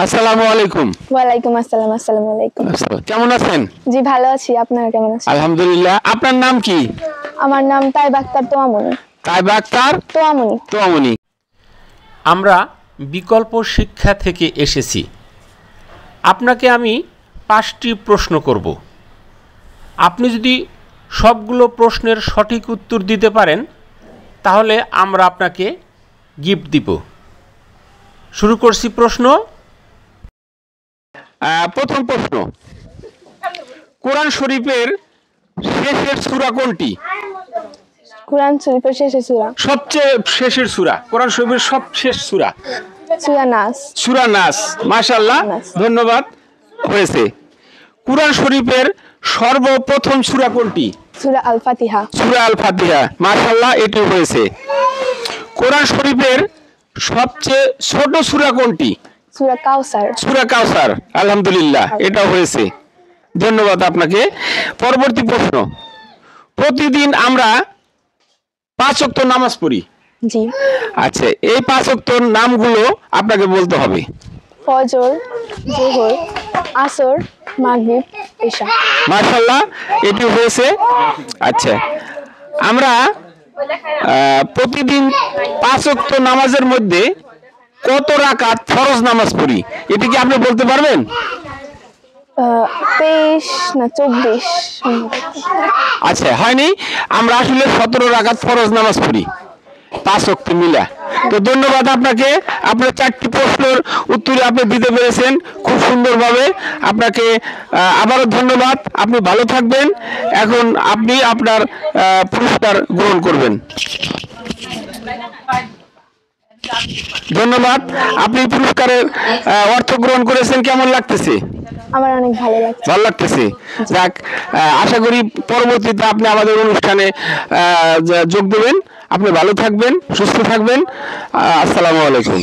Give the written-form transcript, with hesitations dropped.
আসসালামু আলাইকুম। ওয়ালাইকুম আসসালাম। আসসালামু আলাইকুম। কেমন আছেন? জি ভালো আছি, আপনারা কেমন আছেন? আলহামদুলিল্লাহ। আপনার নাম কি? আমার নাম তাইবা আক্তার তোয়ামনি। তাইবা আক্তার তোয়ামনি। আমরা বিকল্প শিক্ষা থেকে এসেছি। আপনাকে আমি 5টি প্রশ্ন করব। আপনি যদি সবগুলো প্রশ্নের সঠিক উত্তর দিতে পারেন তাহলে আমরা আপনাকে গিফট দিব। শুরু করছি প্রশ্ন। প্রথম প্রশ্ন, কোরআন শরীফের শেষের সূরা কোনটি? কোরআন শরীফের শেষের সূরা, সবচেয়ে শেষের সূরা, কোরআন শরীফের সবশেষ সূরা সূরা নাস। সূরা নাস। মাশাআল্লাহ, ধন্যবাদ, হয়েছে। কোরআন শরীফের সর্বপ্রথম সূরা কোনটি? সূরা আল ফাতিহা। সূরা আল ফাতিহা। মাশাআল্লাহ, এটি হয়েছে। কোরআন শরীফের সবচেয়ে ছোট সূরা কোনটি? সূরা কাউসার। সূরা কাউসার। আলহামদুলিল্লাহ, এটা হয়েছে, ধন্যবাদ আপনাকে। পরবর্তী প্রশ্ন, প্রতিদিন আমরা 5 ওয়াক্ত নামাজ পড়ি। জি। আচ্ছা, এই 5 ওয়াক্তর নামগুলো আপনাকে বলতে হবে। ফজর, যোহর, আসর, মাগরিব, ইশা। মাশাআল্লাহ, এটি হয়েছে। আচ্ছা, আমরা প্রতিদিন 5 ওয়াক্ত নামাজের মধ্যে কত রাকাত ফরজ নামাজ পড়ি, এটি কি আপনি বলতে পারবেন? 23 না 24। আচ্ছা, হয়নি। আমরা আসলে 17 রাকাত ফরজ নামাজ পড়ি 5 ওয়াক্ত মিলা। তো ধন্যবাদ আপনাকে। আপনার 4টি প্রশ্নের উত্তরে আপনি দিতে পেরেছেন খুব সুন্দরভাবে। আপনাকে আবারও ধন্যবাদ। আপনি ভালো থাকবেন। এখন আপনি আপনার পুরস্কার গ্রহণ করবেন। ধন্যবাদ। আপনি পুরস্কারের অর্থ গ্রহণ করেছেন, কেমন লাগতেছে? আমার অনেক ভালো লাগছে। ভালো লাগতেছে। যাক, আশা করি পরবর্তীতে আপনি আমাদের অনুষ্ঠানে যোগ দেবেন। আপনি ভালো থাকবেন, সুস্থ থাকবেন। আসসালামু আলাইকুম।